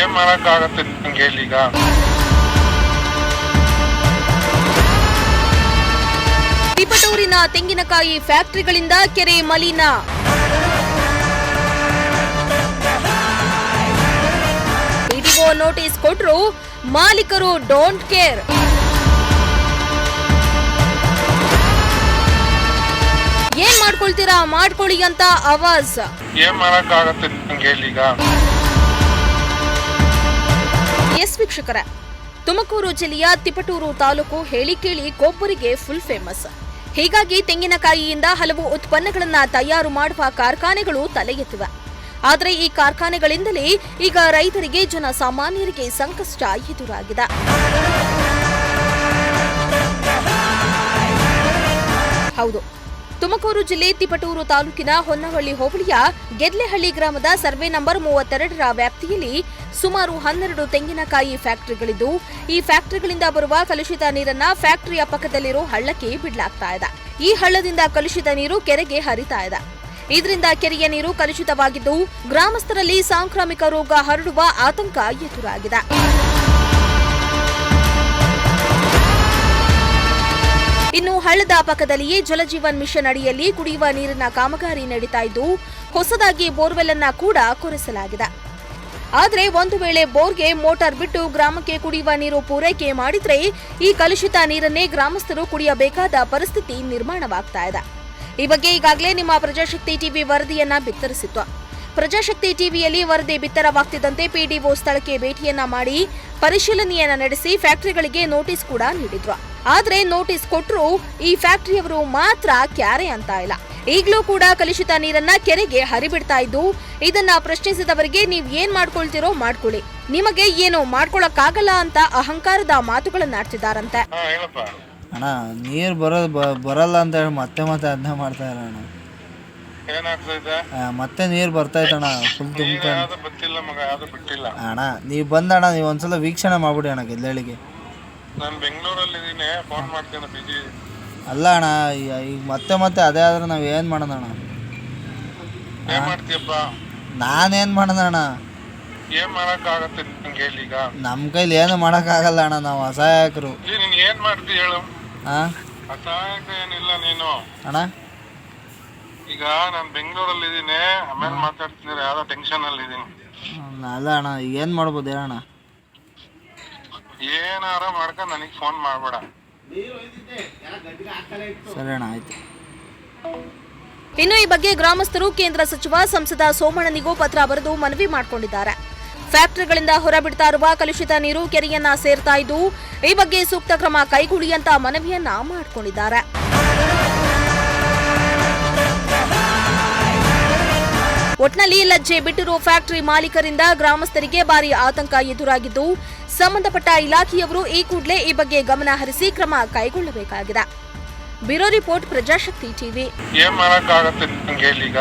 ಏನ್ ಮಾಡಕ್ಕಾಗತ್ತೆ ನಿಮ್ಗೆ ಈಗ? ತಿಪಟೂರಿನ ತೆಂಗಿನಕಾಯಿ ಫ್ಯಾಕ್ಟರಿಗಳಿಂದ ಕೆರೆ ಮಲಿನ. ಪಿಡಿಒ ನೋಟಿಸ್ ಕೊಟ್ರು ಮಾಲೀಕರು ಡೋಂಟ್ ಕೇರ್. ಏನ್ ಮಾಡ್ಕೊಳ್ತೀರಾ ಮಾಡ್ಕೊಳ್ಳಿ ಅಂತ ಆವಾಜ್. ಏನ್ ಮಾಡಕ್ಕಾಗತ್ತೆ ನಿಮ್ಗೆ ಈಗ? ಎಸ್ ವೀಕ್ಷಕರೇ, ತುಮಕೂರು ಜಿಲ್ಲೆಯ ತಿಪಟೂರು ತಾಲೂಕು ಹೇಳಿ ಕೇಳಿ ಕೊಬ್ಬರಿಗೆ ಫುಲ್ ಫೇಮಸ್. ಹೀಗಾಗಿ ತೆಂಗಿನಕಾಯಿಯಿಂದ ಹಲವು ಉತ್ಪನ್ನಗಳನ್ನ ತಯಾರು ಮಾಡುವ ಕಾರ್ಖಾನೆಗಳು ತಲೆ ಎತ್ತಿವೆ. ಆದರೆ ಈ ಕಾರ್ಖಾನೆಗಳಿಂದಲೇ ಈಗ ರೈತರಿಗೆ ಜನಸಾಮಾನ್ಯರಿಗೆ ಸಂಕಷ್ಟ ಎದುರಾಗಿದೆ. ಹೌದು, ತುಮಕೂರು ಜಿಲ್ಲೆ ತಿಪಟೂರು ತಾಲೂಕಿನ ಹೊನ್ನವಳ್ಳಿ ಹೋಬಳಿಯ ಗೆದ್ಲೆಹಳ್ಳಿ ಗ್ರಾಮದ ಸರ್ವೆ ನಂಬರ್ 32ರ ವ್ಯಾಪ್ತಿಯಲ್ಲಿ ಸುಮಾರು 12 ತೆಂಗಿನಕಾಯಿ ಫ್ಯಾಕ್ಟರಿಗಳಿದ್ದು, ಈ ಫ್ಯಾಕ್ಟರಿಗಳಿಂದ ಬರುವ ಕಲುಷಿತ ನೀರನ್ನ ಫ್ಯಾಕ್ಟರಿಯ ಪಕ್ಕದಲ್ಲಿರೋ ಹಳ್ಳಕ್ಕೆ ಬಿಡಲಾಗ್ತಾ ಇದೆ. ಈ ಹಳ್ಳದಿಂದ ಕಲುಷಿತ ನೀರು ಕೆರೆಗೆ ಹರಿತಾ ಇದೆ. ಇದರಿಂದ ಕೆರೆಯ ನೀರು ಕಲುಷಿತವಾಗಿದ್ದು, ಗ್ರಾಮಸ್ಥರಲ್ಲಿ ಸಾಂಕ್ರಾಮಿಕ ರೋಗ ಹರಡುವ ಆತಂಕ ಎದುರಾಗಿದೆ. ಇನ್ನು ಹಳ್ಳದ ಪಕ್ಕದಲ್ಲಿಯೇ ಜಲಜೀವನ್ ಮಿಷನ್ ಅಡಿಯಲ್ಲಿ ಕುಡಿಯುವ ನೀರಿನ ಕಾಮಗಾರಿ ನಡೀತಾ ಇದ್ದು, ಹೊಸದಾಗಿ ಬೋರ್ವೆಲ್ ಅನ್ನ ಕೂಡ ಕೊರೆಸಲಾಗಿದೆ. ಆದರೆ ಒಂದು ವೇಳೆ ಬೋರ್ಗೆ ಮೋಟಾರ್ ಬಿಟ್ಟು ಗ್ರಾಮಕ್ಕೆ ಕುಡಿಯುವ ನೀರು ಪೂರೈಕೆ ಮಾಡಿದ್ರೆ ಈ ಕಲುಷಿತ ನೀರನ್ನೇ ಗ್ರಾಮಸ್ಥರು ಕುಡಿಯಬೇಕಾದ ಪರಿಸ್ಥಿತಿ ನಿರ್ಮಾಣವಾಗ್ತಾ ಇದೆ. ಈ ಬಗ್ಗೆ ಈಗಾಗಲೇ ನಿಮ್ಮ ಪ್ರಜಾಶಕ್ತಿ ಟಿವಿ ವರದಿಯನ್ನ ಬಿತ್ತರಿಸಿತ್ತು. ಪ್ರಜಾಶಕ್ತಿ ಟಿವಿಯಲ್ಲಿ ವರದಿ ಬಿತ್ತರವಾಗ್ತಿದ್ದಂತೆ ಪಿಡಿಒ ಸ್ಥಳಕ್ಕೆ ಭೇಟಿಯನ್ನ ಮಾಡಿ ಪರಿಶೀಲನೆಯನ್ನ ನಡೆಸಿ ಫ್ಯಾಕ್ಟರಿಗಳಿಗೆ ನೋಟಿಸ್ ಕೂಡ ನೀಡಿದ್ರು. ಆದ್ರೆ ನೋಟಿಸ್ ಕೊಟ್ಟರು ಈ ಫ್ಯಾಕ್ಟರಿಯವರು ಮಾತ್ರ ಕ್ಯಾರೆ ಅಂತ ಇಲ್ಲ. ಈಗಲೂ ಕೂಡ ಕಲುಷಿತ ನೀರನ್ನ ಕೆರೆಗೆ ಹರಿಬಿಡ್ತಾ ಇದ್ದು, ಇದನ್ನ ಪ್ರಶ್ನಿಸಿದವರಿಗೆ ನೀವ್ ಏನ್ ಮಾಡ್ಕೊಳ್ತಿರೋ ಮಾಡ್ಕೊಳ್ಳಿ, ನಿಮಗೆ ಏನು ಮಾಡ್ಕೊಳಕ್ಕಾಗಲ್ಲ ಅಂತ ಅಹಂಕಾರದ ಮಾತುಗಳನ್ನಾಡ್ತಿದ್ದಾರಂತೆ. ಅಣ್ಣ ನೀರು ಬರಲ್ಲ ಅಂತ ಹೇಳಿ ಮತ್ತೆ ಅದನ್ನ ಮಾಡ್ತಾ ಇಲ್ಲ ಅಣ್ಣ. ಮತ್ತೆ ನೀರು ಬರ್ತೈತಣ್ಣ ಫುಲ್ ತುಂಬ. ಅಣ್ಣ ನೀವು ಬಂದಣ್ಣ, ನೀವು ಒಂದ್ಸಲ ವೀಕ್ಷಣೆ ಮಾಡ್ಬಿಡಿ ಅಣ್ಣ ಗೆದ್ಲೆಳಿಗೆ. ನಾನು ಬೆಂಗಳೂರಲ್ಲಿ ಇದೀನಿ, ಫೋನ್ ಮಾಡ್ತೀನಿ ಬಿಜಿ. ಅಲ್ಲ ಅಣ್ಣ, ಈಗ ಮತ್ತೆ ಅದೇ ಆದ್ರೆ ನಾವು ಏನು ಮಾಡೋಣ ಅಣ್ಣ? ಏನ್ ಮಾಡ್ತೀಯಪ್ಪ? ನಾನೇನು ಮಾಡೋಣ ಅಣ್ಣ? ಏನ್ ಮಾಡಕ್ಕಾಗತ್ತೆ ನಿಮ್ಗೆ ಈಗ? ನಮ್ಮ ಕೈಲಿ ಏನು ಮಾಡೋಕ್ಕಾಗಲ್ಲ ಅಣ್ಣ, ನಾವು ಅಸಹಾಯಕರು. ನೀನ್ ಏನ್ ಮಾಡ್ತೀಯ ಹೇಳು? ಅಸಹಾಯಕ ಏನಿಲ್ಲ ನೀನು ಅಣ್ಣ. ಈಗ ನಾನು ಬೆಂಗಳೂರಲ್ಲಿ ಇದೀನಿ, ಆಮೇಲೆ ಮಾತಾಡ್ತೀನಿ, ಯಾವ್ದೋ ಟೆನ್ಷನ್ ಅಲ್ಲಿ ಇದೀನಿ. ಅಲ್ಲ ಅಣ್ಣ, ಈಗ ಏನು ಮಾಡ್ಬೋದು ಹೇಳಣ್ಣ? ಏನಾರ ಮಾಡ್ಕೊಂಡು ನನಗೆ ಫೋನ್ ಮಾಡಬೇಡ. ಸರಿ ಅಣ್ಣ, ಆಯ್ತು. ಇನ್ನು ಈ ಬಗ್ಗೆ ಗ್ರಾಮಸ್ಥರು ಕೇಂದ್ರ ಸಚಿವ ಸಂಸದ ಸೋಮಣ್ಣನಿಗೂ ಪತ್ರ ಬರೆದು ಮನವಿ ಮಾಡಿಕೊಂಡಿದ್ದಾರೆ. ಫ್ಯಾಕ್ಟರಿಗಳಿಂದ ಹೊರಬಿಡ್ತಾ ಇರುವ ಕಲುಷಿತ ನೀರು ಕೆರೆಯನ್ನ ಸೇರ್ತಾ ಇದ್ದು, ಈ ಬಗ್ಗೆ ಸೂಕ್ತ ಕ್ರಮ ಕೈಗೊಳ್ಳಿ ಅಂತ ಮನವಿಯನ್ನ ಮಾಡಿಕೊಂಡಿದ್ದಾರೆ. ಒಟ್ನಲ್ಲಿ ಲಜ್ಜೆ ಬಿಟ್ಟಿರೋ ಫ್ಯಾಕ್ಟರಿ ಮಾಲೀಕರಿಂದ ಗ್ರಾಮಸ್ಥರಿಗೆ ಭಾರಿ ಆತಂಕ ಎದುರಾಗಿದ್ದು, ಸಂಬಂಧಪಟ್ಟ ಇಲಾಖೆಯವರು ಈ ಕೂಡಲೇ ಈ ಬಗ್ಗೆ ಗಮನ ಹರಿಸಿ ಕ್ರಮ ಕೈಗೊಳ್ಳಬೇಕಾಗಿದೆ. Bureau report, Prajashakti TV. ಏನ್ ಮಾಡಕ್ಕಾಗತ್ತೆ ನಿಮ್ಗೆ ಈಗ?